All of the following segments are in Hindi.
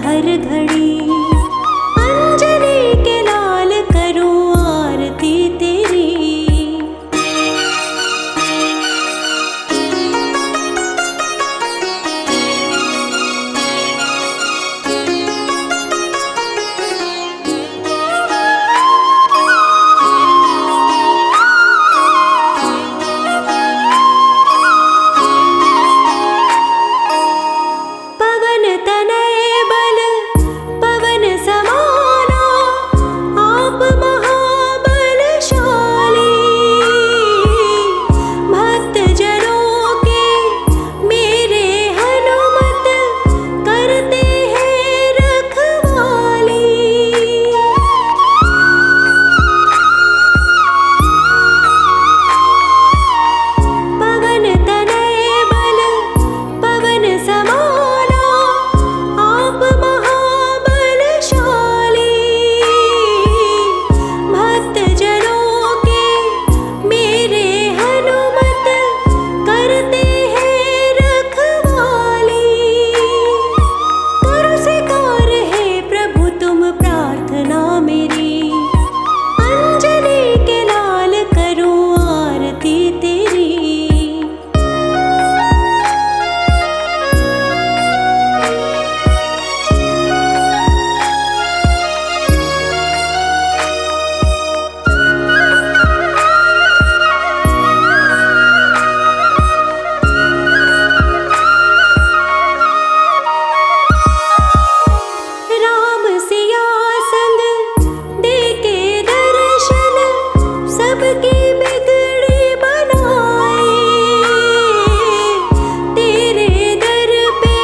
हर घड़ी। अंजनी के लाल करूं आरती तेरी। पवन तनय बल पवन समाना, आप महाबलशाली। भक्त जनों के मेरे हनुमत करते हैं रखवाली। पवन तनय बल पवन समाना, आप महाबलशाली। भक्त जनों के मेरे हनुमत करते हैं रखवाली। करो स्वीकार है प्रभु तुम प्रार्थना मेरी। अंजनी के लाल करूं आरती तेरी। राम सिया संग दे के दर्शन, सबकी बिगड़ी बनाए। तेरे दर पे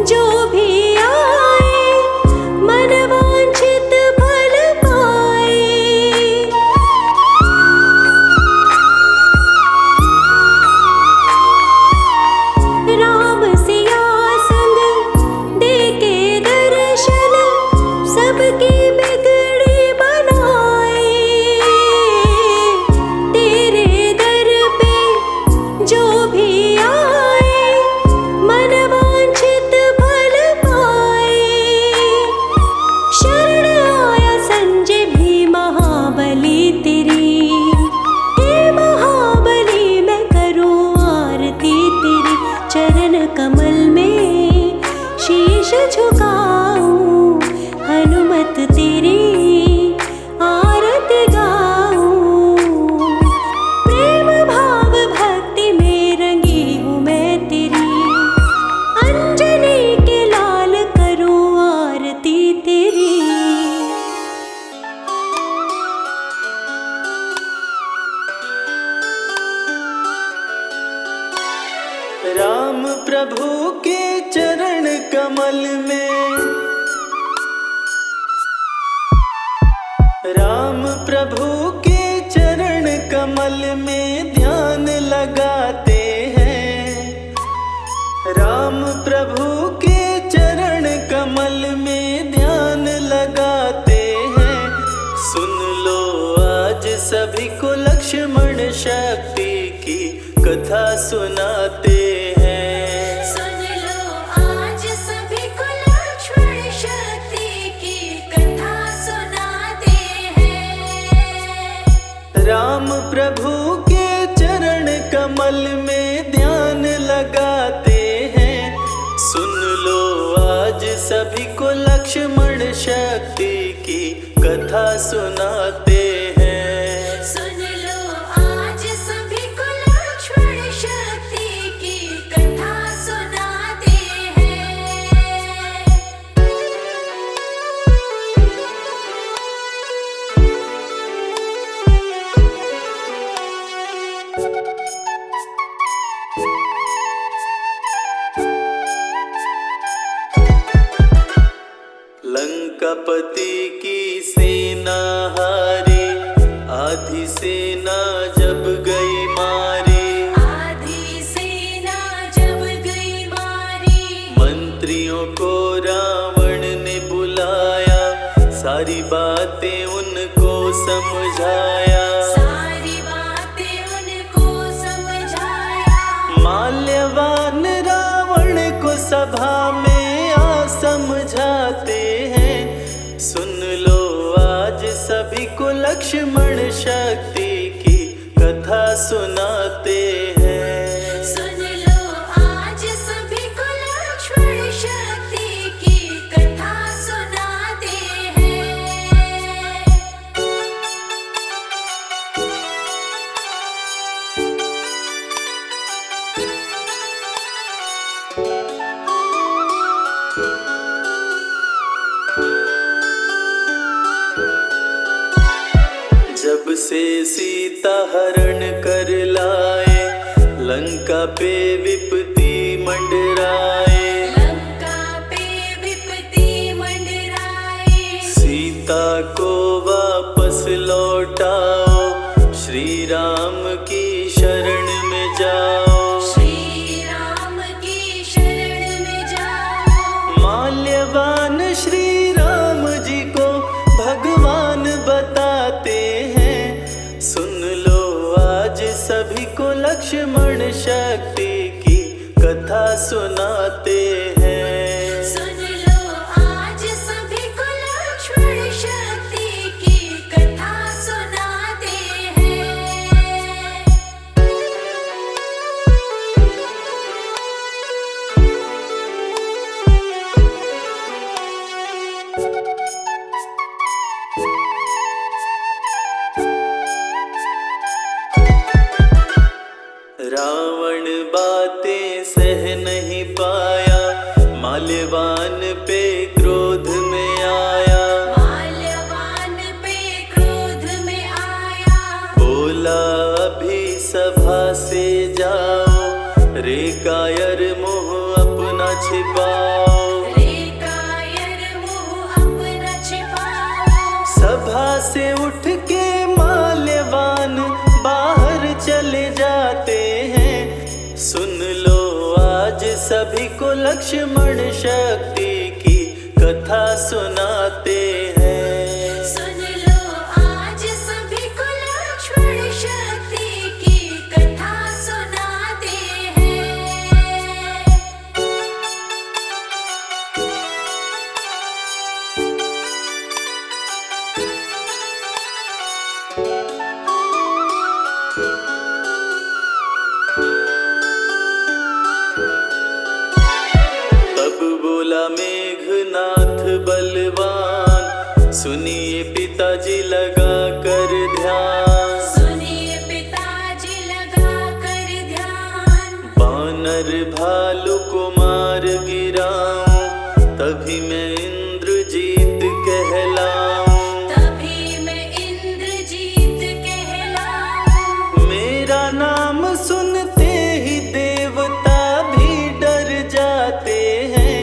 जो भी आए, मन वांछित फल पाए। राम सिया संग दे के दर्शन, सबकी बिगड़ी बनाए। तेरे दर पे जो भी आए, मन वांछित फल पाए। शरण आया संजय भी महाबली तेरी। हे महाबली मैं करूं आरती तेरी। चरण कमल में शीश झुकाऊं, हनुमत तेरी आरती गाऊं। प्रेम भाव भक्ति में रंगी हूँ मैं तेरी। अंजनी के लाल करूं आरती तेरी। राम प्रभु के चरण कमल में, राम प्रभु के चरण कमल में ध्यान लगाते हैं। राम प्रभु के चरण कमल में ध्यान लगाते हैं। सुन लो आज सभी को लक्ष्मण शक्ति की कथा सुनाते हैं। सुन लो आज सभी को लक्ष्मण शक्ति की कथा सुनाते हैं। राम प्रभु के चरण कमल में ध्यान लगाते हैं। सुन लो आज सभी को लक्ष्मण शक्ति की कथा सुनाते हैं। सुन लो आज सभी को लक्ष्मण शक्ति की कथा सुनाते हैं। लंकापति की सेना हारी, आधी सेना जब गई मारी। आधी सेना जब गई मारी, मंत्रियों को रावण ने बुलाया, सारी बातें उनको समझाया। सारी बातें उनको समझाया। माल्यवान रावण को सभा में आ समझाया। लक्ष्मण शक्ति की कथा सुनाते हैं। सुन लो आज सभी को लक्ष्मण शक्ति की कथा सुनाते हैं। जब से सीता हरण कर लाए, लंका पे विपत्ति मंडराए। लंका पे विपत्ति मंडराए। सीता को वापस लौटाओ, श्री राम की शरण में जाओ। श्री राम की शरण में जाओ। माल्यवान श्री राम जी को भगवान बताते हैं। सुन लो आज सभी को लक्ष्मण शक्ति की कथा सुनाते हैं। सुन लो आज सभी को लक्ष्मण शक्ति की कथा सुनाते हैं। रावण बातें सह नहीं पाया, माल्यवान पे क्रोध में आया। माल्यवान पे क्रोध में आया। बोला अभी सभा से जाओ, रे कायर मुँह अपना छिपाओ। रे कायर मुँह अपना छिपाओ। सभा से उठ के माल्यवान बाहर चले जाते हैं। सुन लो आज सभी को लक्ष्मण शक्ति की कथा सुनाते हैं। सुन लो आज सभी को लक्ष्मण शक्ति की कथा सुनाते हैं। तब बोला मेघनाथ बलवान, सुनिए पिताजी लगा कर ध्यान। सुनिए पिताजी लगा कर ध्यान। बानर भालू को मार गिराऊं, तभी मैं इंद्रजीत कहलाऊं। तभी मैं इंद्रजीत कहलाऊं। मेरा नाम सुनते ही देवता भी डर जाते हैं।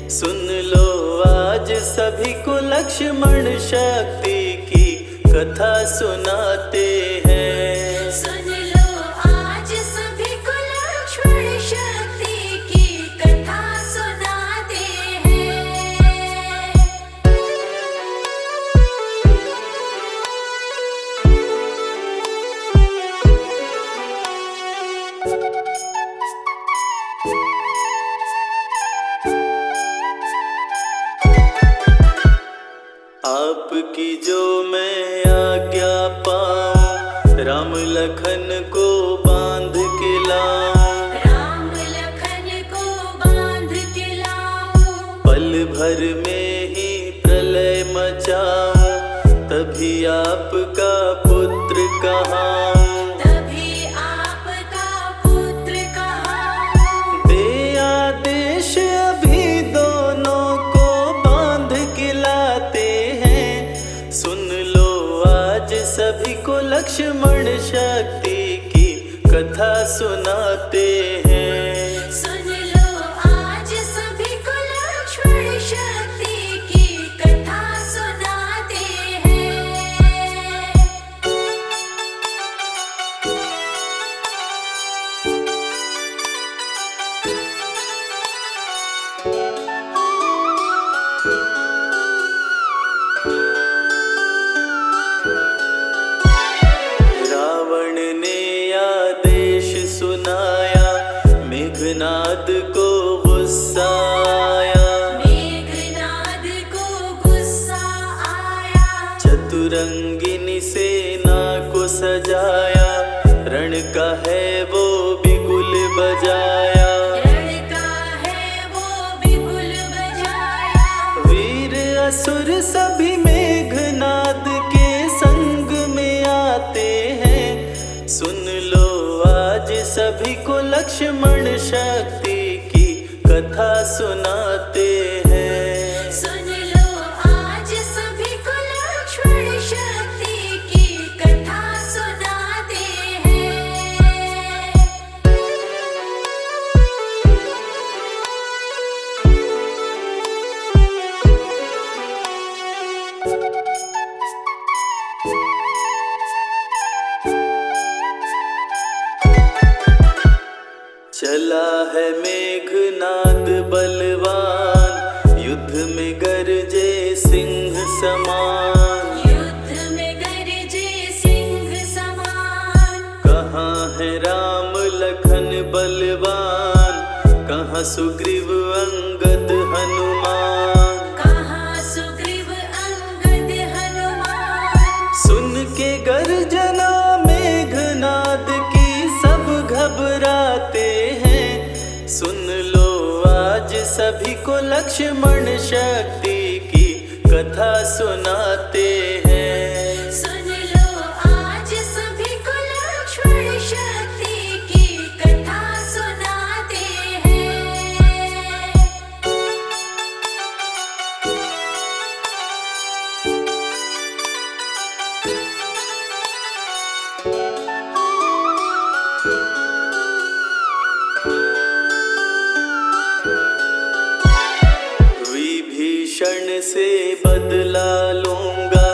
सुन लो आज सभी को लक्ष्मण शक्ति की कथा सुनाते हैं। सुन लो आज सभी को लक्ष्मण शक्ति की कथा सुनाते हैं। आपकी जो मैं आज्ञा पाऊं, राम लखन को बांध के लाऊं। राम लखन को बांध के लाऊं। पल भर में ही प्रलय मचाऊं, तभी आपका पुत्र कहाऊं। तभी आपका पुत्र कहाऊं। दे आदेश अभी दोनों को बांध के लाते हैं। सुन लो आज सभी को लक्ष्मण शक्ति की कथा सुनाते हैं। सुन लो आज सभी को लक्ष्मण शक्ति की कथा सुनाते हैं। रावण ने आदेश सुनाया, मेघनाद को गुस्सा आया। मेघनाद को गुस्सा आया। चतुरंगिनी से असुर सभी मेघनाद के संग में आते हैं। सुन लो आज सभी को लक्ष्मण शक्ति की कथा सुनाते हैं। सुन लो आज सभी को लक्ष्मण शक्ति की कथा सुनाते हैं। चला है मेघनाद बलवान, युद्ध में गरजे सिंह समान। युद्ध में गरजे सिंह समान। कहाँ है राम लखन बलवान, कहाँ सुग्रीव अंगद हनुमान। कहाँ सुग्रीव अंगद हनुमान। सुन के गर्जना मेघनाद की सब घबराते हैं। सुन लो आज सभी को लक्ष्मण शक्ति की कथा सुनाते हैं। सुन लो आज सभी को लक्ष्मण शक्ति की कथा सुनाते हैं। विभीषण से बदला लूंगा,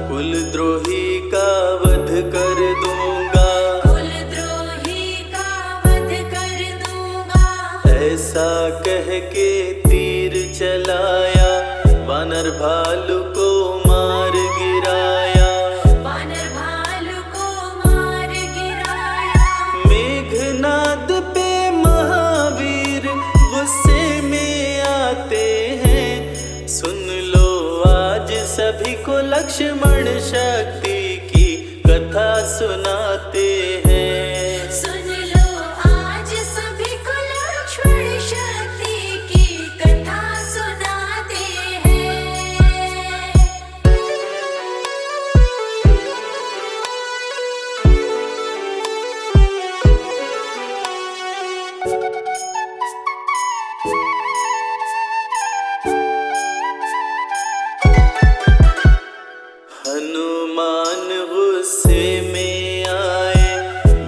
कुलद्रोही का वध कर दूंगा। कुलद्रोही का वध कर दूंगा। ऐसा कह के तीर चलाया, वानर भालू को मार गिराया। वानर भालू को मार गिराया। मेघनाद पे महावीर गुस्से में आते हैं। सुन लो आज सभी को लक्ष्मण शक्ति की कथा सुनाते हैं। सुन लो आज सभी को लक्ष्मण शक्ति की कथा सुनाते हैं। हनुमान गुस्से में आए,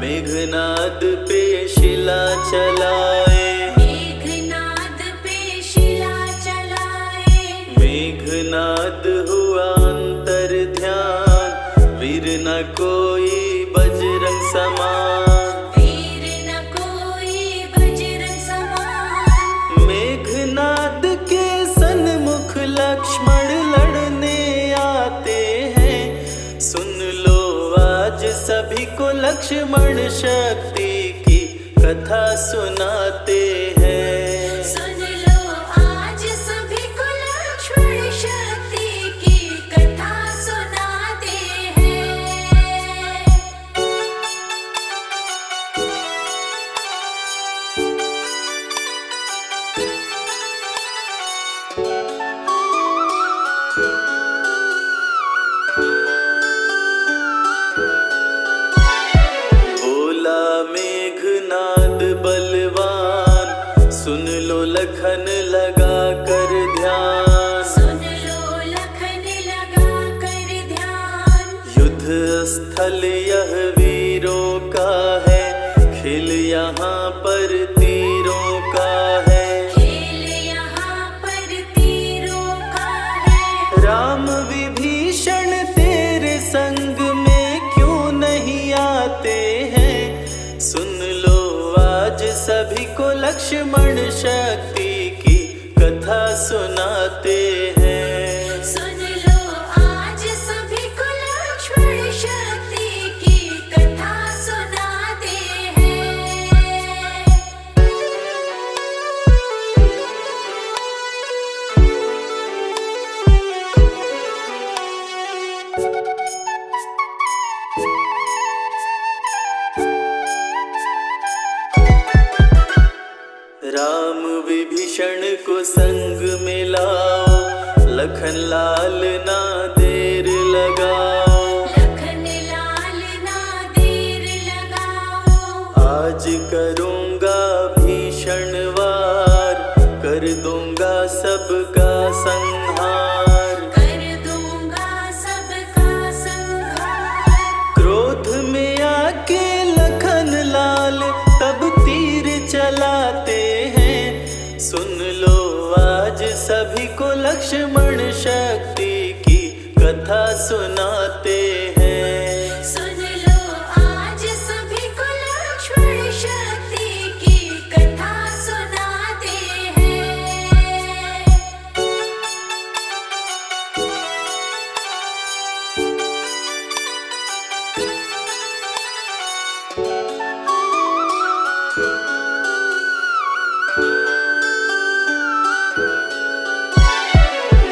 मेघनाद पे शिला चलाए। मेघनाद पे शिला चलाए। मेघनाद हुआ अंतर ध्यान, वीर न कोई बजरंग समान। वीर न कोई बजरंग समान। मेघनाद के सन्मुख लक्ष्मण लड़ने आते हैं। सुन लो आज सभी को लक्ष्मण शक्ति की कथा सुनाते हैं। सुन लो आज सभी को लक्ष्मण शक्ति की कथा सुनाते हैं। बोला मेघनाद बलवान, सुन लो लखन लगा कर ध्यान। सुन लो लखन लगा कर ध्यान। युद्ध स्थल यह वीरों का है, खेल यहाँ पर तीरों का है। खेल यहाँ पर तीरों का है। राम विभीषण तेरे संग में क्यों नहीं आते हैं। सुन लो आज सभी को लक्ष्मण शक्ति की कथा सुनाते हैं। सुन लो आज सभी को लक्ष्मण शक्ति की कथा सुनाते हैं। राम विभीषण को संग में लाओ, लखन लाल ना देर लगाओ, लखन लाल ना देर लगाओ। आज करूँगा भीषण वार, कर दूँगा सबका संहार, कर दूंगा सबका संहार। क्रोध में आके लखन लाल तब तीर चलाते हैं। सुन लो आज सभी को लक्ष्मण शक्ति की कथा सुनाते हैं। सुन लो आज सभी को लक्ष्मण शक्ति की कथा सुनाते हैं।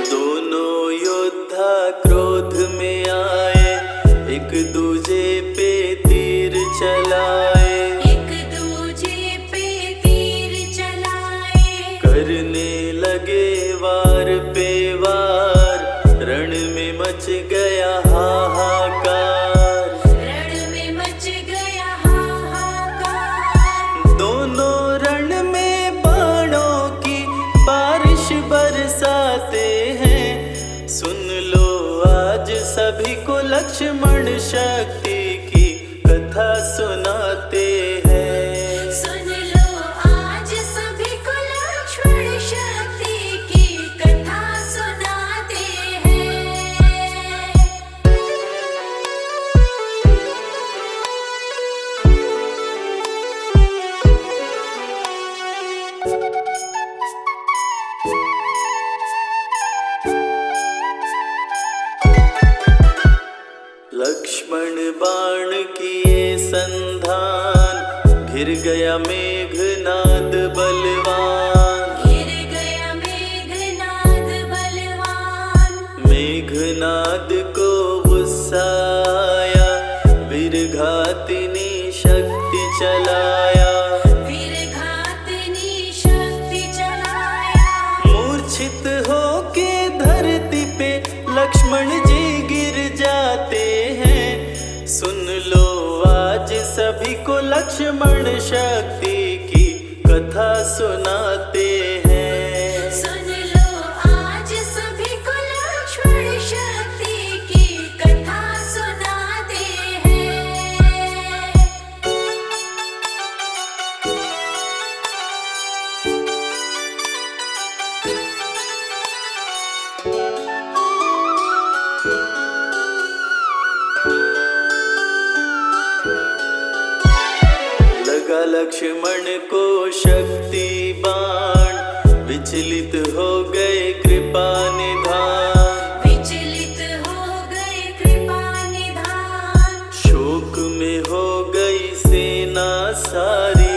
दोनों योद्धा क्रोध में आए, एक दूजे पे तीर चलाए, एक दूजे पे तीर चलाए। करने लगे वार पे वार, रण में मच गया हाहाकार, रण में मच गया हाहाकार। दोनों रण में बाणों की बारिश बरसाते हैं। सुन लो आज सभी को लक्ष्मण शक्ति की कथा सुनाते हैं। सुन लो आज सभी को लक्ष्मण शक्ति की कथा सुनाते हैं। लक्ष्मण बाण किए संधान, घिर गया मेघनाद बलवान, घिर गया मेघनाद बलवान। मेघनाद को गुस्सा आया, वीरघातिनी शक्ति चलाया, वीरघातिनी शक्ति चलाया। मूर्छित होके धरती पे लक्ष्मण जी गिर जाते हैं। सुन लो आज सभी को लक्ष्मण शक्ति की कथा सुनाते हैं। सुन लो आज सभी को लक्ष्मण शक्ति की कथा सुनाते हैं। लगा लक्ष्मण को शक्ति बाण, विचलित हो गए कृपा निधान, विचलित हो गए कृपा निधान। शोक में हो गई सेना सारी,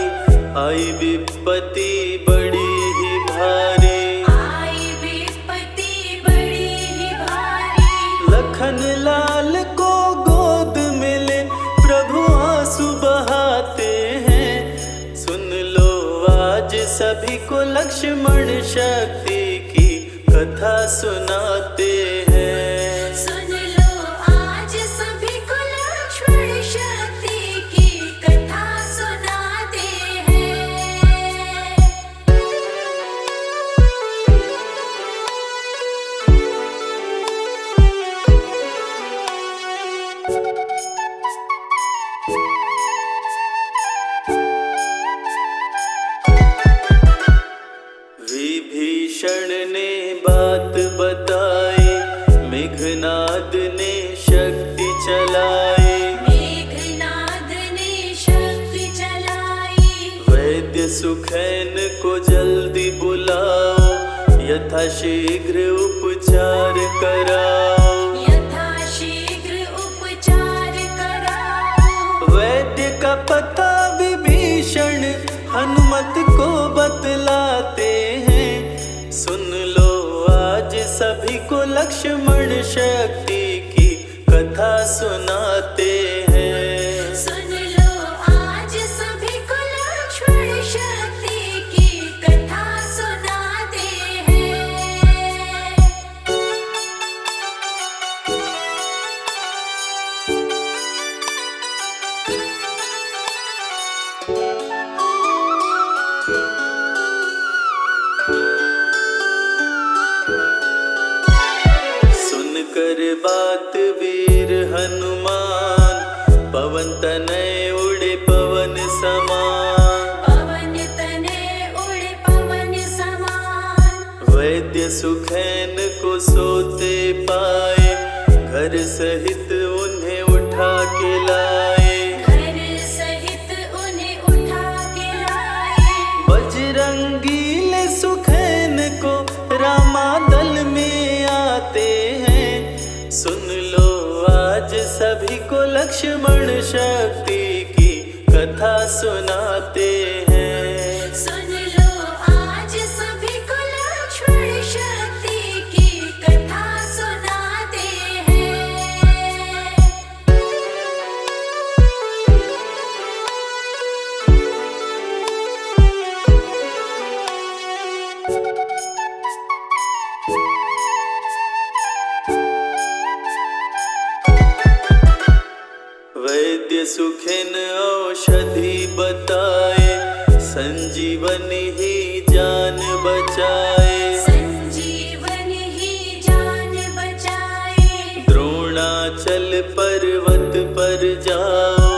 आई विपत्ति बड़ी ही भारी, आई विपत्ति बड़ी ही भारी। लखन लाल को गोद में ले प्रभु आंसू बहाते हैं। सुन लो आज सभी को लक्ष्मण शक्ति की कथा सुनाते हैं। सुन लो आज सभी को लक्ष्मण शक्ति की कथा सुनाते हैं। विभीषण ने बात बताई, मेघनाद ने शक्ति चलाई, मेघनाद ने शक्ति चलाई। वैद्य सुखैन को जल्दी बुलाओ, यथाशीघ्र उपचार कराओ, यथाशीघ्र उपचार कराओ। वैद्य का पता विभीषण हनुमत को बतलाते हैं। सुन लो आज सभी को लक्ष्मण शक्ति की कथा सुनाते हैं। सुन लो आज सभी को लक्ष्मण शक्ति की कथा सुनाते हैं। कर बात वीर हनुमान, पवन तनय उड़े पवन समान। पवन तनय उड़े पवन समान। वैद्य सुखैन को सोते पाए, घर सहित उन्हें उठा के लाए। घर सहित उन्हें उठा के लाए। बजरंगी ले सुखैन को रामादल में आते हैं। सुन लो आज सभी को लक्ष्मण शक्ति की कथा सुनाते हैं। सुन लो आज सभी को लक्ष्मण शक्ति की कथा सुनाते हैं। वैद्य सुखिन औषधि बताए, संजीवनी ही जान बचाए। संजीवनी ही जान बचाए। द्रोणाचल पर्वत पर जाओ,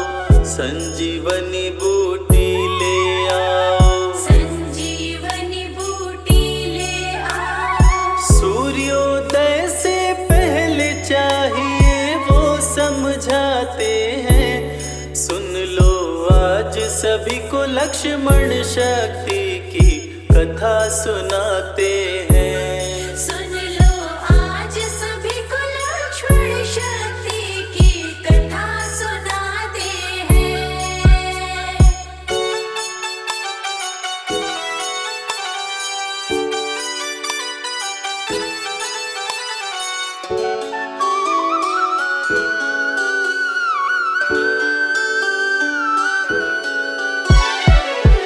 संजीवनी बूटी ले आओ। संजीवनी बूटी ले आओ। सूर्योदय से पहले चाहिए वो समझाते हैं। सुन लो आज सभी को लक्ष्मण शक्ति की कथा सुनाते हैं। सुन लो आज सभी को लक्ष्मण शक्ति की कथा सुनाते हैं।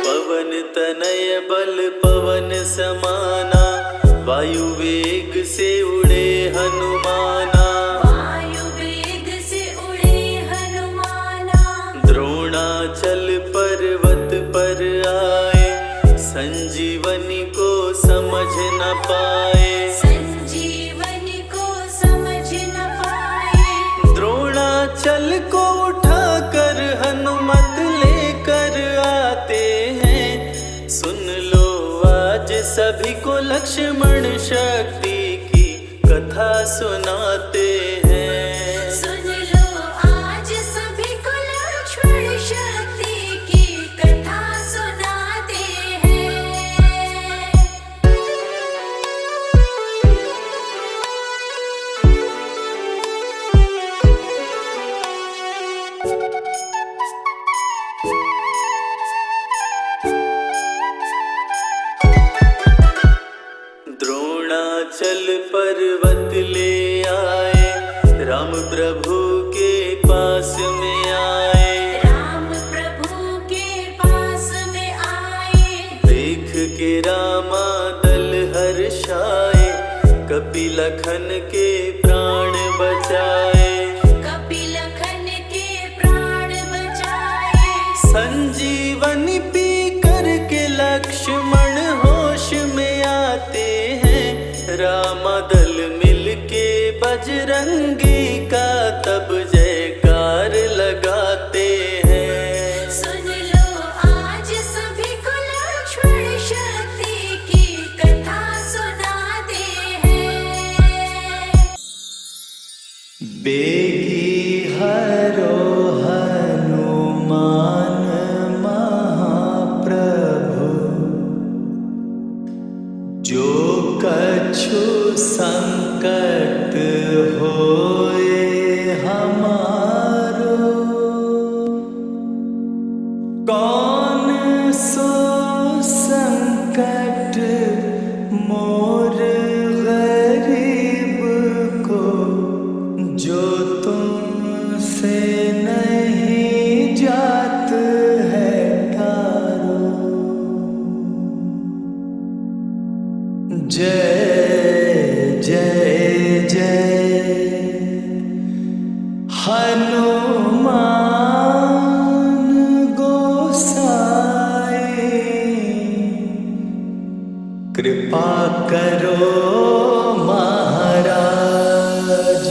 पवन तनय बल पवन समाना, वायु वेग से उड़े हनुमाना। वायु वेग से उड़े हनुमाना। द्रोणाचल पर्वत पर आए, संजीवनी को समझ न पाए। संजीवनी को समझ न पाए। द्रोणाचल को उठाकर हनुमत लेकर आते हैं। सुन लो आज सभी को लक्ष्मण शक्ति की कथा सुनाते हैं। सुन लो आज सभी को लक्ष्मण शक्ति की कथा सुनाते हैं। द्रोणाचल पर्वत ले आए, राम प्रभु के पास में आए। राम प्रभु के पास में आए। देख के रामादल हर्षाए, कपिलखन के प्राण बचाए। कपिलखन के प्राण बचाए। संजीवनी पी करके लक्ष्मण होश में आते हैं। रामादल मिलके बजरंगी का तब जयकार लगाते हैं। सुन लो आज सभी को लक्ष्मण शक्ति की कथा सुनाते हैं। बेगी हरो हनुमान महाप्रभु, जो कछु संकट होए हमारो। कौन सो संकट मोर गरीब को, जो तुमसे नहीं जात है टारो। जय जय जय हनुमान गोसाई, कृपा करो महाराज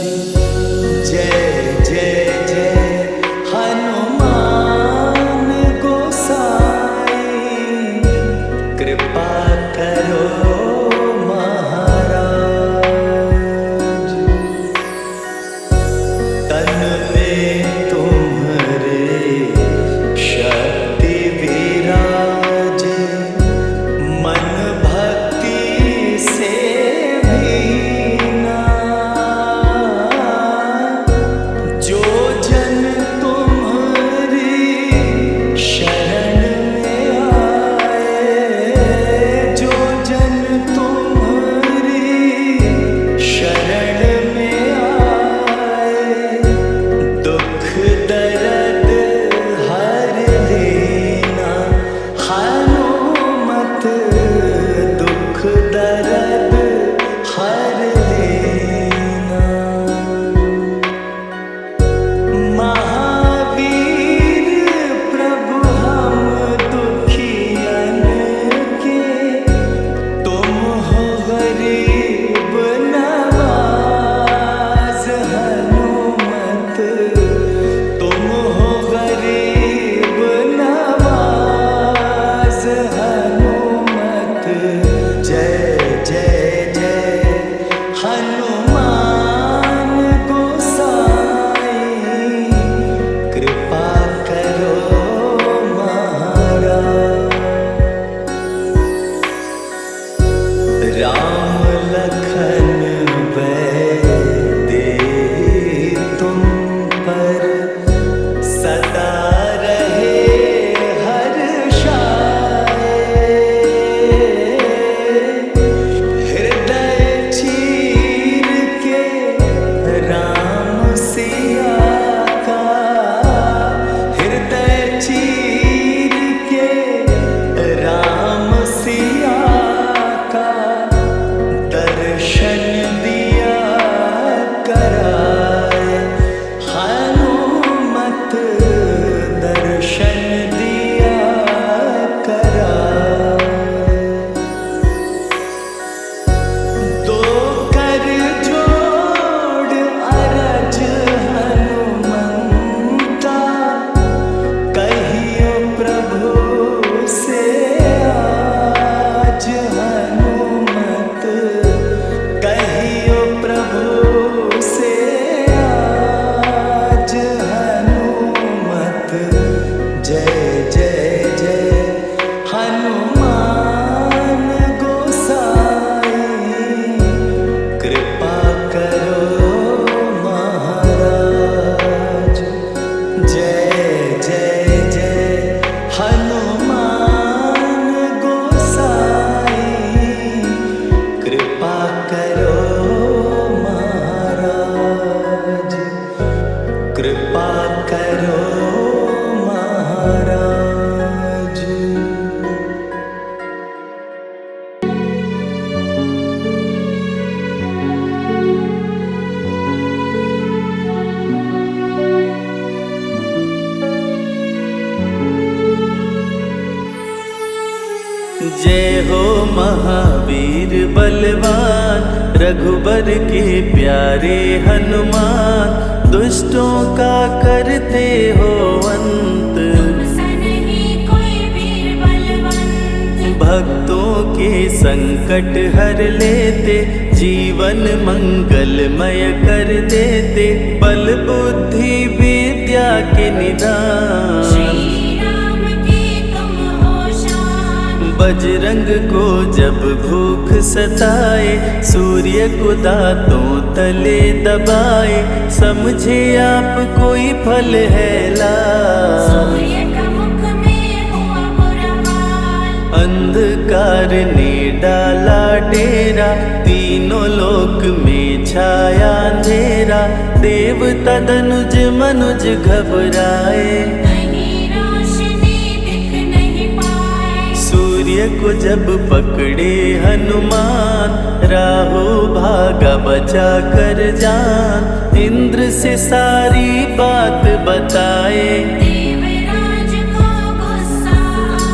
महावीर बलवान, रघुबर के प्यारे हनुमान, दुष्टों का करते हो अंत, तुमसा नहीं कोई वीर बलवंत। भक्तों के संकट हर लेते, जीवन मंगलमय कर देते, बल बुद्धि विद्या के निदान, श्री राम की तुम हो शान। बजरंग को जब भूख सताए, सूर्य को दांतों तले दबाए, समझे आप कोई फल है लाल, सूर्य का मुख में हुआ बुरा हाल। अंधकार ने डाला डेरा, तीनों लोक में छाया अंधेरा, देवता धनुज मनुज घबराए, कहीं रोशनी दिख नहीं पाए। सूर्य को जब पकड़े हनुमान, राहु भागा बचा कर जान, इंद्र से सारी बात बताए, देवराज को गुस्सा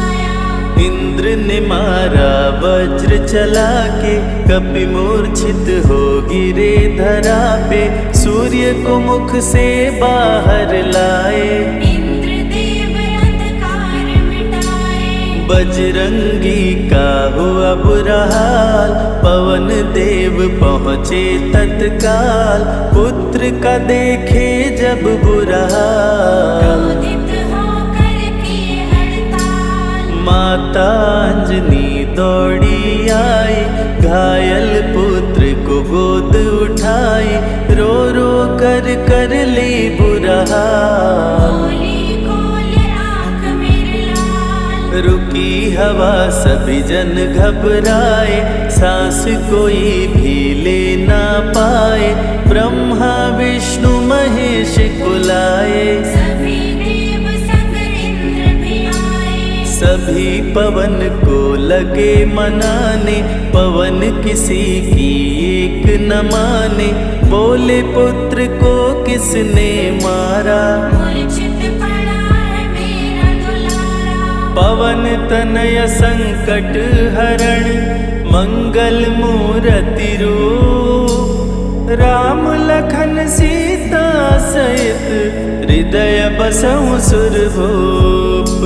आया। इंद्र ने मारा वज्र चला के, कपि मूर्छित हो गिरे धरा पे, सूर्य को मुख से बाहर लाए, इंद्रदेव अंधकार मिटाए। बजरंगी का हुआ बुरा हाल, पवन देव पहुँचे तत्काल, पुत्र का देखे जब बुरा हाल, क्रोधित होकर किए हड़ताल। माता अंजनी दौड़ी आई, घायल पुत्र को गोद उठाई, रो रो कर ली बुरा हाल, बोली खोल आँख मेरे लाल। रुकी हवा सभी जन घबराए, सांस कोई भी ले ना पाए, ब्रह्मा विष्णु महेश कुलाए, सभी देव संग इंद्र भी आए। सभी पवन को लगे मनाने, पवन किसी की एक न माने, बोले पुत्र को किसने मारा, मूर्छित पड़ा है मेरा दुलारा। पवन तनय संकट हरण, मंगल मूर्ति रूप, राम लखन सीता सहित, हृदय बसहु सुरभूप।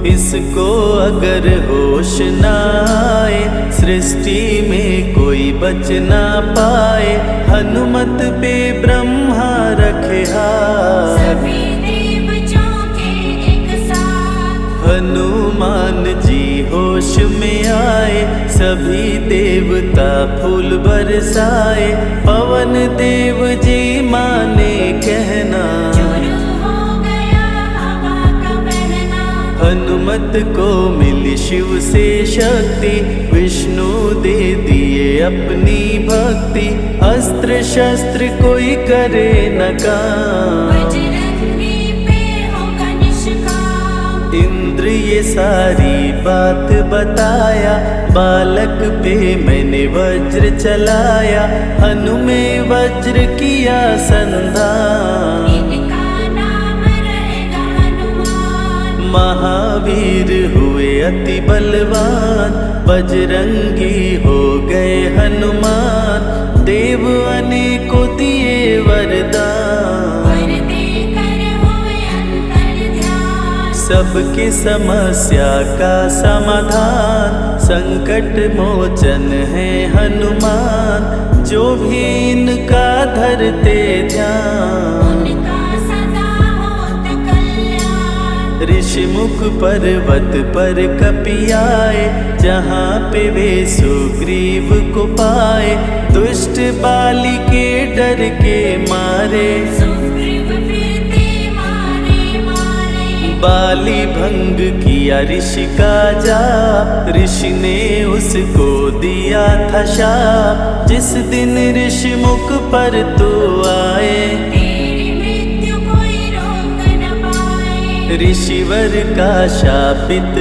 इसको अगर होश न आए, सृष्टि में कोई बच ना पाए, हनुमत पे ब्रह्मा रखे हाथ, सभी देव चौंके एक साथ। हनुमान जी होश में आए, सभी देवता फूल बरसाए, पवन देव जी माने कहना, शुरू हो गया हवा का बहना। हनुमत को मिली शिव से शक्ति, विष्णु दे दिए अपनी भक्ति, अस्त्र शस्त्र कोई करे न काम, बजरंगी पे होगा निष्काम। इंद्र ये सारी बात बताया, बालक पे मैंने वज्र चलाया, हनु में वज्र किया संधान, इनका नाम रहेगा हनुमान। महावीर हुए अति बलवान, बजरंगी हो गए हनुमान, देव अनेकों दिए वरदान, वर देकर हुए अंतर्ध्यान। सबकी समस्या का समाधान, संकट मोचन है हनुमान, जो भी इनका धरते ध्यान, उनका सदा होत कल्याण। ऋषि मुख पर्वत पर कपि आए, जहाँ पे वे सुग्रीव को पाए, दुष्ट बाली के डर के मारे, सुग्रीव फिरते मारे मारे। बाली भंग किया ऋषि का जाप, ऋषि ने उसको दिया था शाप, जिस दिन ऋषि मुख पर तो आए, तेरी मृत्यु कोई रोक न पाए। ऋषिवर का शापित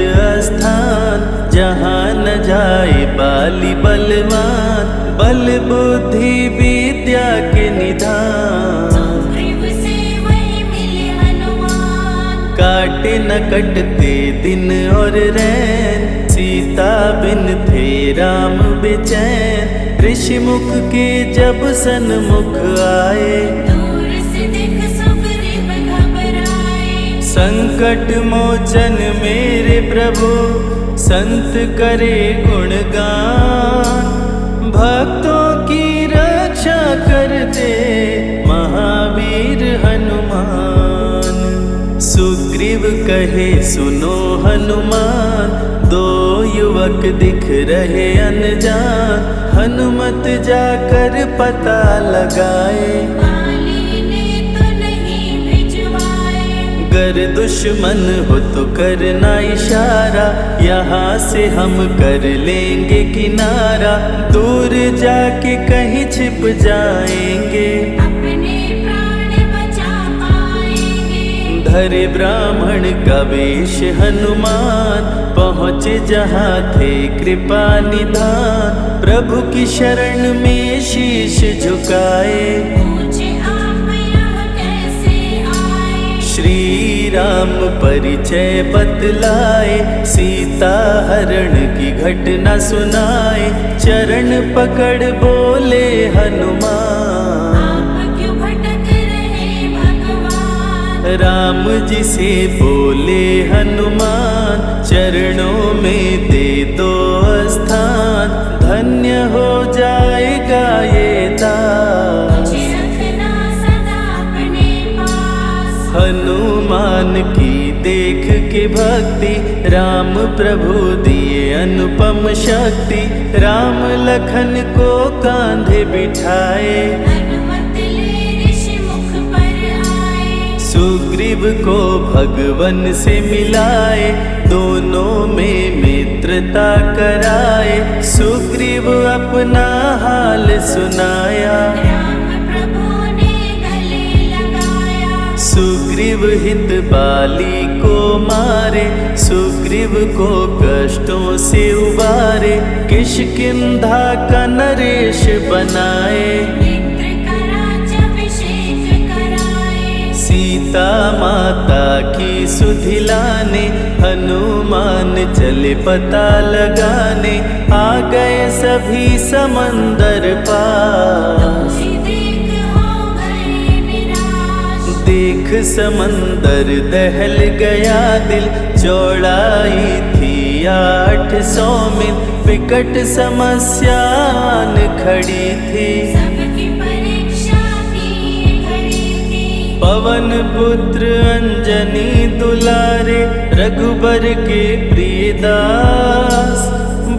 स्थान, जहाँ न जाए बाली बलवान, बल बुद्धि विद्या के निधान, सुग्रीव से वही मिले हनुमान। काटे न कटते दिन और रैन, सीता बिन थे राम बेचैन, ऋषि मुख के जब सन्मुख आए। दूर से दिख सुग्रीव घबराए। संकट मोचन मेरे प्रभु, संत करे गुणगान। भक्तों की रक्षा करते महावीर हनुमान। सुग्रीव कहे सुनो हनुमान, दो युवक दिख रहे अनजान। हनुमत जाकर पता लगाए, वाली ने तो नहीं भिजवाए। गर दुश्मन हो तो करना इशारा, यहाँ से हम कर लेंगे किनारा। दूर जाके कहीं छिप जाएंगे, अपने प्राण बचा पाएंगे। धरे ब्राह्मण का वेश हनुमान, पहुँचे जहाँ थे कृपा निधान। प्रभु की शरण में शीश झुकाए, पूछे आप यहाँ कैसे आए। श्री राम परिचय बतलाए, सीता हरण की घटना सुनाए। चरण पकड़ बोले हनुमान, आप क्यों भटक रहे भगवान। राम जी से बोले हनुमान, चरणों में दे दो स्थान। धन्य हो जाएगा ये दास, मुझे रखना सदा अपने पास। हनुमान की देख के भक्ति, राम प्रभु दिए अनुपम शक्ति। राम लखन को कांधे बिठाए, हनुमत ले ऋषि मुख पर आए। सुग्रीव को भगवन से मिलाए, दोनों में मित्रता कराए। सुग्रीव अपना हाल सुनाया, राम प्रभु ने गले लगाया। सुग्रीव हित बाली को मारे, सुग्रीव को कष्टों से उबारे। किष्किंधा का नरेश बनाए, मित्र का राज्याभिषेक कराए। सीता माता की सुधि लाने, हनुमान चले पता लगाने। आ गए सभी समंदर पार, तुझे देख हो गए निराश। देख समंदर दहल गया दिल। चौड़ाई थी 800 मील, विकट समस्यान खड़ी थी। सबकी परीक्षा की घड़ी थी। पवन पुत्र अंजनी दुलारे, रघुबर के प्रिय दास।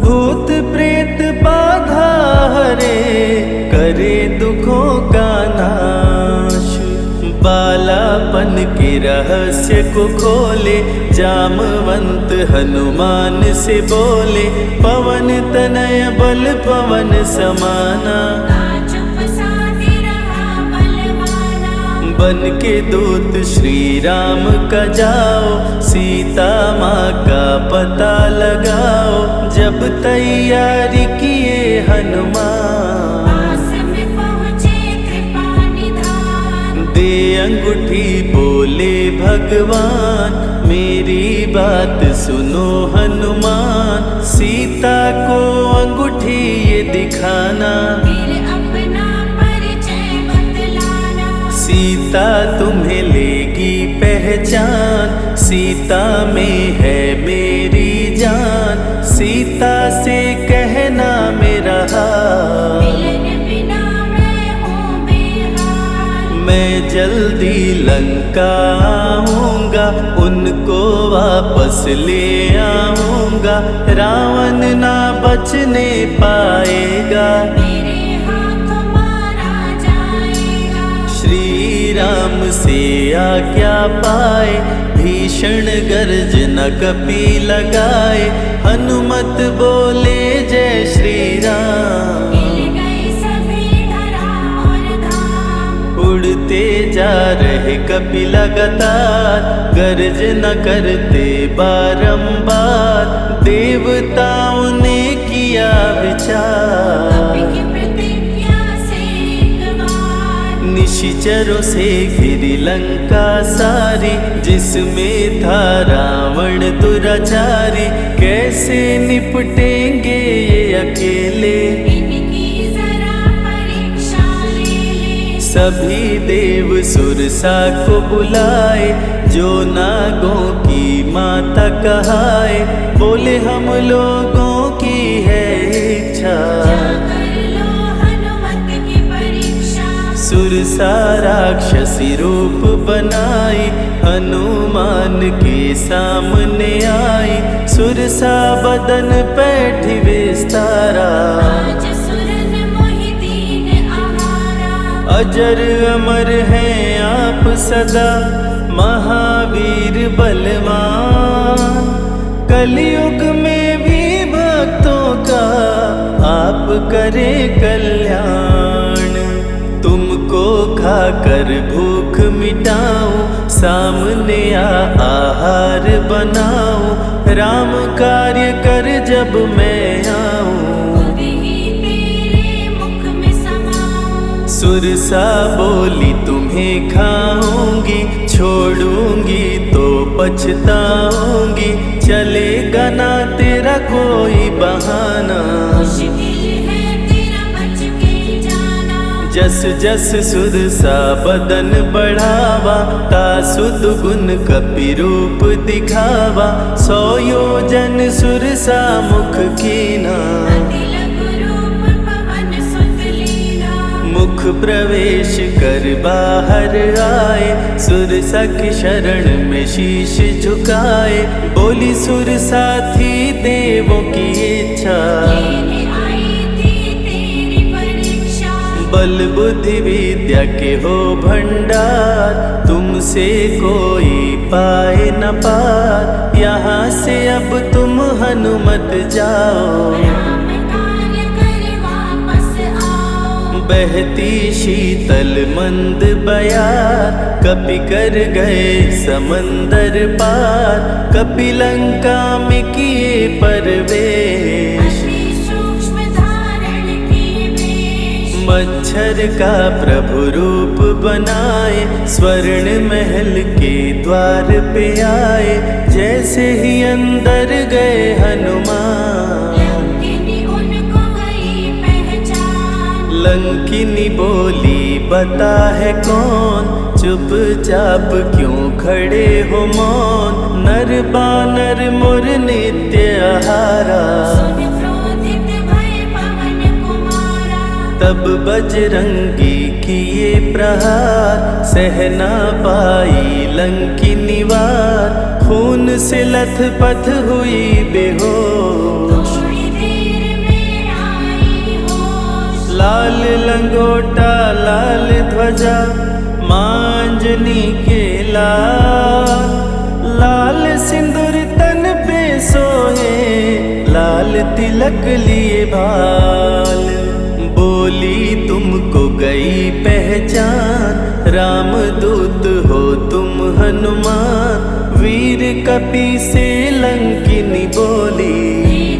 भूत प्रेत बाधा हरे, करे दुखों का नाश। बालापन के रहस्य को खोले, जामवंत हनुमान से बोले। पवन तनय बल पवन समाना, चुप साधे रहा बलवाना। बन के दूत श्री राम का जाओ, सीता माँ का पता लगाओ। जब तैयारी किए हनुमान, पास में पहुँचे कृपा निधान। दे अंगूठी बोले भगवान, मेरी बात सुनो हनुमान। सीता को अंगूठी ये दिखाना, फिर अपना परिचय बतलाना। सीता तुम्हें लेगी पहचान। सीता में है मेरी जान, सीता से कहना मेरा हाल। मिलन बिना मैं हूँ बेहाल। मैं जल्दी लंका आऊँगा, उनको वापस ले आऊँगा। रावण ना बचने पाएगा, मेरे हाथों मारा जाएगा। श्री राम से आज्ञा पाए, भीषण गर्जना कपि लगाए। हनुमत बोले जय श्री राम, मिल गए सभी धरा और धाम। उड़ते जा रहे कपि लगातार, गर्जना करते बारंबार। देवताओं ने किया विचार, कपि की प्रतिज्ञा से एक बार। निशाचरों से घिरी लंका सारी, जिसमें था रावण दुराचारी। कैसे निपटेंगे ये अकेले, इनकी जरा परीक्षा ले ले। सभी देव सुरसा को बुलाए, जो नागों की माता कहाए। बोले हम लोगों की है इच्छा, जाकर लो हनुमत की परीक्षा। सुरसा राक्षसी रूप बनाई, हनुमान के सामने आई। सुरसा बदन पैठ विस्तारा, आज सुरन मोहि दीन आहारा। अजर अमर हैं आप सदा, महावीर बलवान। कलयुग में भी भक्तों का आप करें कल्याण। तुमको खाकर भूख मिटाऊं, सामने आहार बनाऊं। राम कार्य कर जब मैं आऊं, खुद ही तेरे मुख में समाऊं। सुरसा बोली तुम्हें खाऊंगी, छोड़ूंगी तो पछताऊंगी। चलेगा ना तेरा कोई बहाना, मुश्किल है तेरा बच के जाना। जस जस सुरसा बदन बढ़ावा, तासुद गुण कपि रूप दिखावा। 100 योजन सुरसा मुख कीना, अति लघु रूप पवन सुत लीना। मुख प्रवेश कर बाहर आए, सुरसा की शरण में शीश झुकाए। बोली सुरसा थी देवों की इच्छा, लेने आई थी तेरी परीक्षा। बल बुद्धि विद्या के हो भंडार, तुमसे कोई पाए न पार। यहाँ से अब तुम हनुमत जाओ, राम कार्य कर वापस आओ। बहती शीतल मंद बयार, कपि कर गए समंदर पार। कपि लंका में किए परवेश, अति सूक्ष्म धारण किए वेश। मच्छर का प्रभु रूप बनाए, स्वर्ण महल के द्वार पे आए। जैसे ही अंदर गए हनुमान, लंकिनी उनको गई पहचान। लंकिनी बोली बता है कौन, चुपचाप क्यों खड़े हो मौन। नर बानर मोर नित्य आहारा, सुन क्रोधित भय पवन कुमारा। तब बजरंगी किए प्रहार, सहना पाई लंकिनी वार। खून से लथपथ हुई बेहोश, थोड़ी देर में आई होश। लाल लंगोटा लाल ध्वजा, मांजनी के लाल। लाल सिंदूर तन पे सोहे, लाल तिलक लिए बाल। बोली तुमको गई पहचान, रामदूत हो तुम हनुमान। वीर कपि से लंकिनी बोली,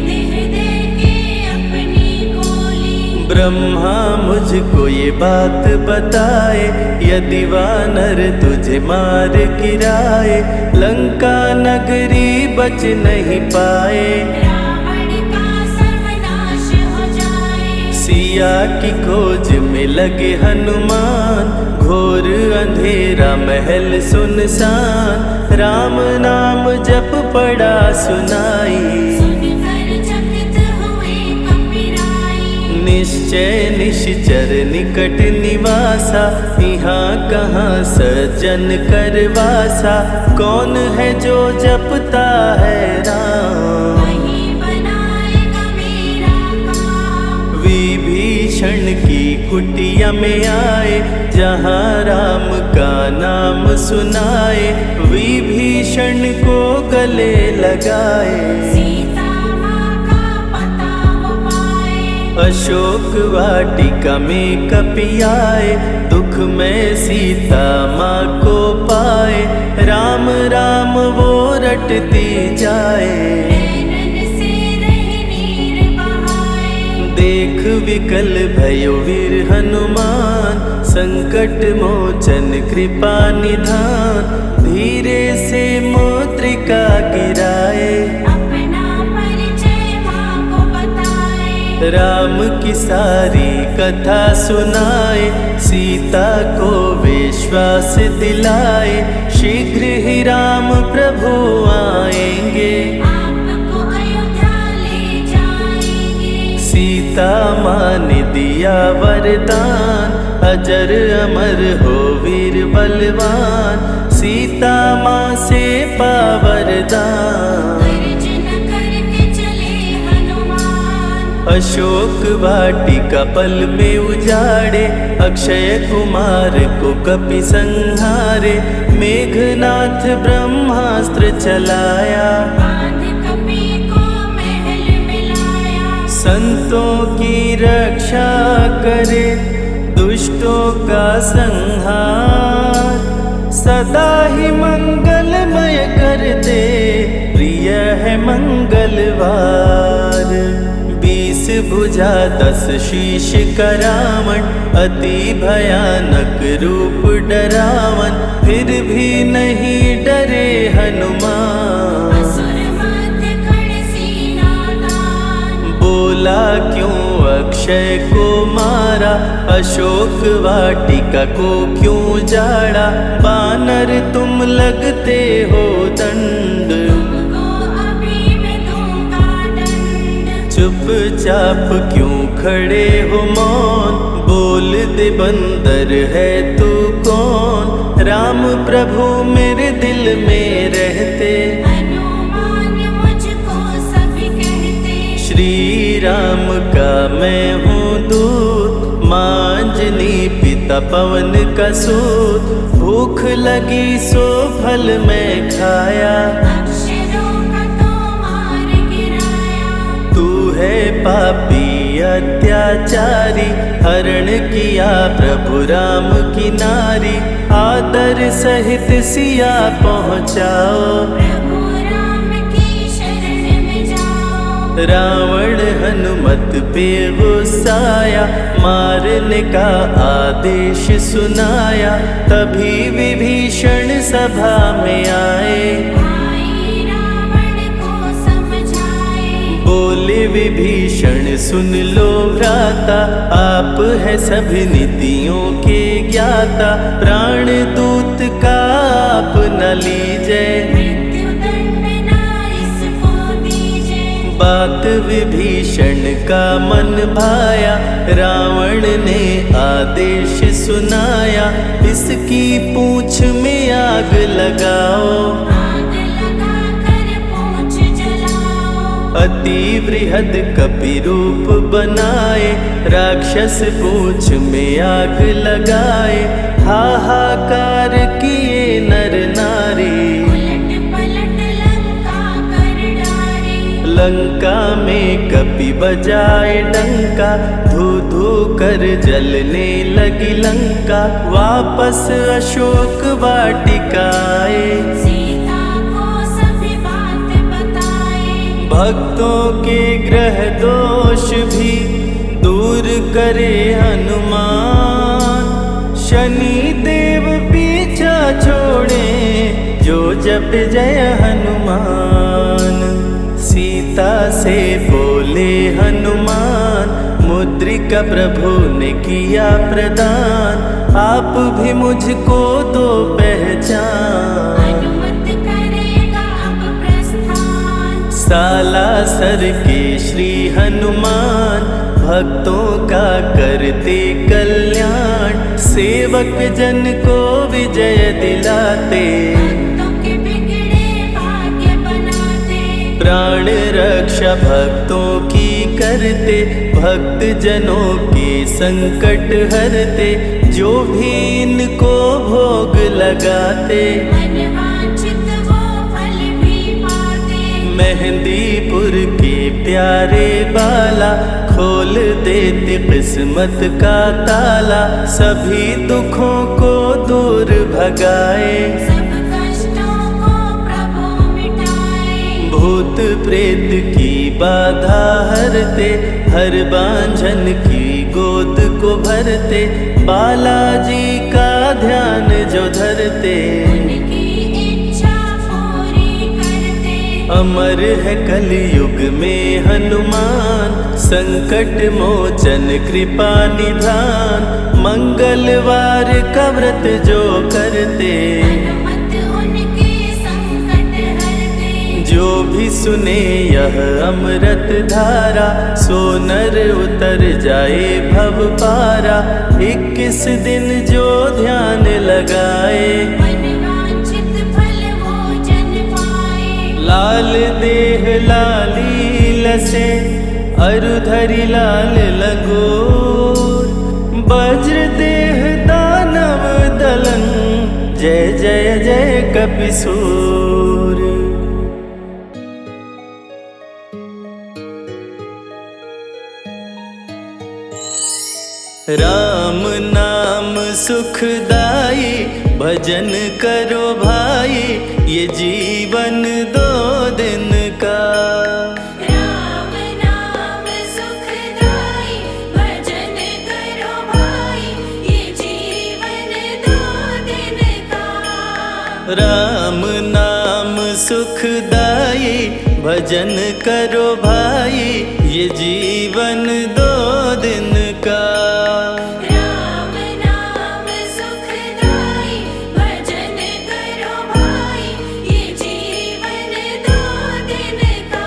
हृदय के अपनी गोली। ब्रह्मा मुझको ये बात बताए, यदि वानर तुझे मार गिराए। लंका नगरी बच नहीं पाए, रावण का सर्वनाश हो जाए। सिया की खोज में लगे हनुमान, घोर अंधेरा महल सुनसान। राम नाम जप पड़ा सुनाई, सुनकर चकित हुए कपिराई। निश्चय निश्चर निकट निवासा, यहाँ कहाँ सज्जन करवासा। कौन है जो जपता है राम, वही बनाएगा मेरा काम। विभीषण की कुटिया में आए, जहाँ राम का नाम सुनाए। विभीषण को गले लगाए, सीता माँ का पता वो पाए। अशोक वाटिका में कपि आए, दुख में सीता माँ को पाए। राम राम वो रटती जाए, नैनन से रह नीर बहाए। देख विकल भयो वीर हनुमान, संकट मोचन कृपा निधान, धीरे से मुद्रिका गिराए, अपना परिचय माँ को बताए। राम की सारी कथा सुनाए, सीता को विश्वास दिलाए, शीघ्र ही राम प्रभु आएंगे, आपको अयोध्या ले जाएंगे। सीता माँ ने दिया वरदान, अजर अमर हो वीर बलवान, सीता माँ से पा वरदान। गर्जन करके चले हनुमान, अशोक वाटिका पल में उजाड़े, अक्षय कुमार को कपि संहारे, मेघनाथ ब्रह्मास्त्र चलाया, बांध कपि को महल मिलाया। संतों की रक्षा करे, दुष्टों का संहार, सदा ही मंगलमय करते, प्रिय है मंगलवार। 20 भुजा 10 शीश करावन, अति भयानक रूप डरावन, फिर भी नहीं डरे हनुमान। असुर मध्य खड़ सीना तान, बोला क्यों अक्षय को मारा, अशोक वाटिका को क्यों जाड़ा, बानर तुम लगते हो दंड, तुमको अभी मैं दूंगा दंड। चुपचाप क्यों खड़े हो मौन, बोल दे बंदर है तू कौन, राम प्रभु मेरे दिल में रहते, हनुमान मुझको सभी कहते। श्री राम का मैं हूँ दूत, माँ अंजनी पिता पवन का सूत, भूख लगी सो फल मैं खाया, अक्षरों का तो मार गिराया। तू है पापी अत्याचारी, हरण किया प्रभु राम की नारी, आदर सहित सिया पहुँचाओ, प्रभु राम की शरण में जाओ। रावण हनुमत पे गुस्साया, मारने का आदेश सुनाया, तभी विभीषण सभा में आए, भाई रावण को समझाए। बोले विभीषण सुन लो भ्राता, आप है सभी नीतियों के ज्ञाता, प्राण दूत का आप न लीजिए, मृत्यु दंड ना इसको दीजिए। बात विभीषण का मन भाया, रावण ने आदेश सुनाया, इसकी पूंछ में आग लगाओ, आग लगा कर पूंछ जलाओ। अति बृहद कपि रूप बनाए, राक्षस पूंछ में आग लगाए, हाहाकार किए नर नारी, उलट पलट लंका कर डारे। लंका में कपि बजाए डंका, धू धू कर जलने लगी लंका, वापस अशोक वाटिका आए, सीता को सभी बात बताए। भक्तों के ग्रह दोष भी दूर करे हनुमान, शनि देव पीछा छोड़े, जो जप जय हनुमान। सीता से बोले हनुमान, मुद्रिका प्रभु ने किया प्रदान, आप भी मुझको दो पहचान। अनुमत करेगा अब प्रस्थान, सालासर के श्री हनुमान, भक्तों का करते कल्याण, सेवक जन को विजय दिलाते, भक्तों के बिगड़े भाग्य बनाते। प्राण रक्षा भक्तों की करते, भक्त जनों के संकट हरते, जो भी इनको भोग लगाते, मनवांछित वो फल भी पाते। मेहंदीपुर के प्यारे बाला, खोल देते किस्मत का ताला, सभी दुखों को दूर भगाए, सब कष्टों को प्रभु मिटाए। भूत प्रेत की बाधा हरते, हर बांझन की गोद को भरते, बालाजी का ध्यान जो धरते, उनकी इच्छा पूरी करते। अमर है कलयुग में हनुमान, संकट मोचन कृपा निधान, मंगलवार का व्रत जो करते, हनुमत उनके संकट हरते। जो भी सुने यह अमृत धारा, सो नर उतर जाए भव पारा। 21 दिन जो ध्यान लगाए, मनवांछित फल वो जन पाए। लाल देह लाली लसे, अरुधरि लाल लंगोर, वज्र देह दानव दलन, जय जय जय कपिसूर। राम नाम सुखदाई, भजन करो भाई, ये जीवन 2 दिन का। राम नाम सुखदाई, भजन करो भाई, ये जीवन 2 दिन का। राम नाम सुखदाई, भजन करो भाई, ये जीवन 2 दिन का। राम नाम सुखदाई, भजन करो भाई, ये जीवन 2 दिन का।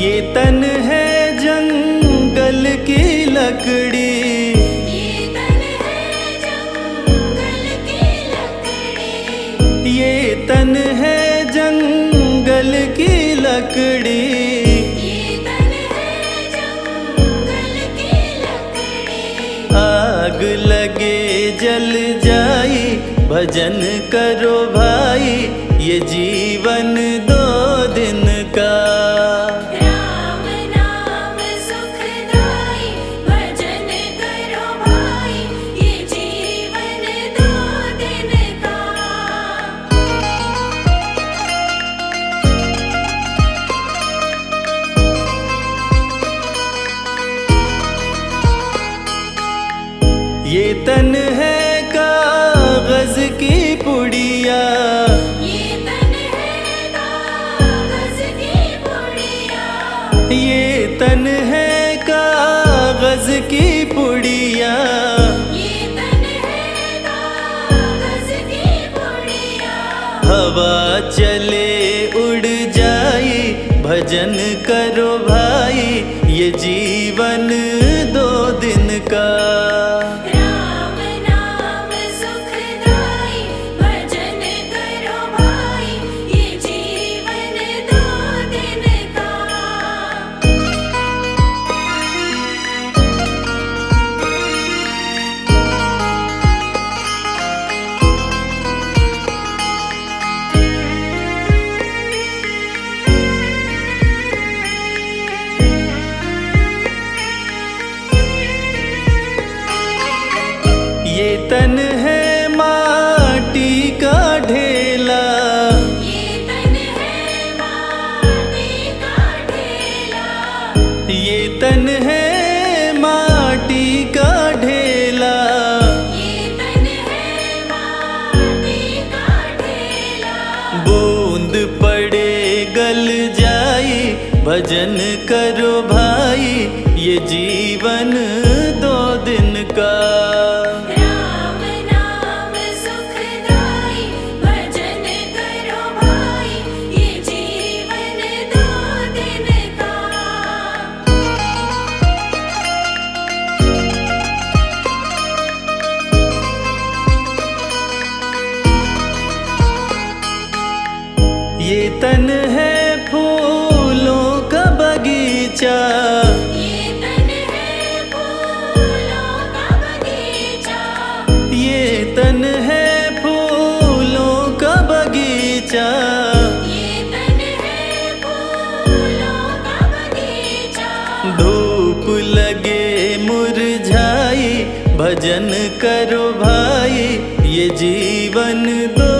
ये तन है जंगल की लकड़ी, ये तन है जंगल की लकड़ी। ये तन है जंगल की लकड़ी, ये तन है जंगल की लकड़ी। आग लगे जल जाई, भजन करो भाई, ये जीवन 2 दिन का। राम नाम सुखदाई, भजन करो भाई, ये जीवन 2 दिन का। ये तन है कागज की पुड़िया, ये तन है कागज की पुड़िया। ये तन है कागज की पुड़िया, ये तन है कागज की पुड़िया। हवा चले उड़ जाई, भजन करो भाई, ये जीवन 2 दिन का। राम नाम सुखदाई, भजन करो भाई, ये जीवन 2 दिन का। ये तन है माटी का ढेला, ये तन है माटी का ढेला। ये तन है माटी का ढेला, ये तन है माटी का ढेला। बूंद पड़े गल जाई, भजन करो भाई, ये जीवन 2 दिन का। राम नाम सुखदाई, भजन करो भाई, ये जीवन 2 दिन का। ये तन है फूलों का बगीचा, ये तन है फूलों का बगीचा। ये तन है धूप लगे मुरझाई, भजन करो भाई, ये जीवन 2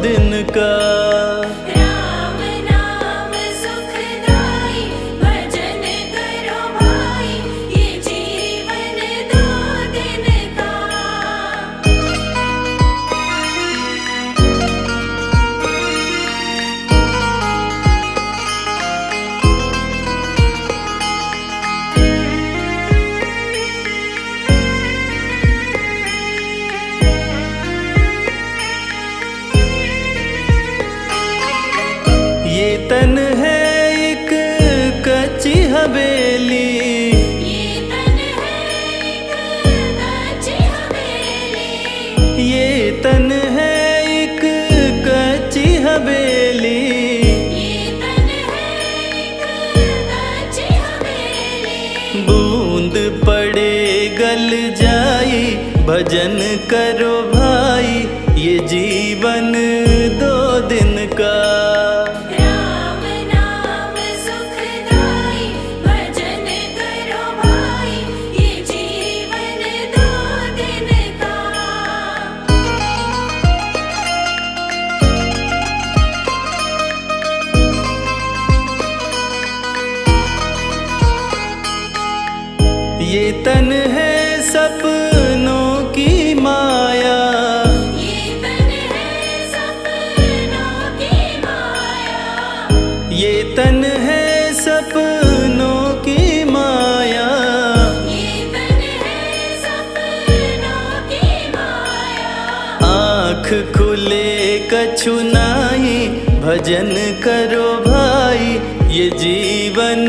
दिन का। राम नाम सुखदाई, भजन करो भाई, ये जीवन 2 दिन का। ये तन है एक कच्ची हवेली, ये तन है एक कच्ची हवेली, ये तन है एक कच्ची हवेली। ये तन है एक कच्ची हवेली। बूंद पड़े गल जाई, भजन करो भाई, ये जीवन 2 दिन का। राम नाम सुखदाई, भजन करो भाई, ये जीवन 2 दिन का। ये तन है सपनों की माया, ये तन है सपनों की माया, ये तन है सपनों की माया। ये तन है सपनों की माया। आँख खुले कछु नाही, भजन करो भाई, ये जीवन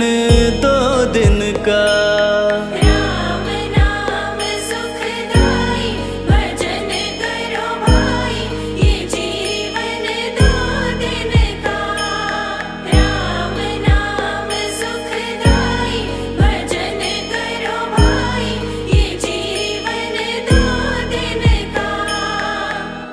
2 दिन का।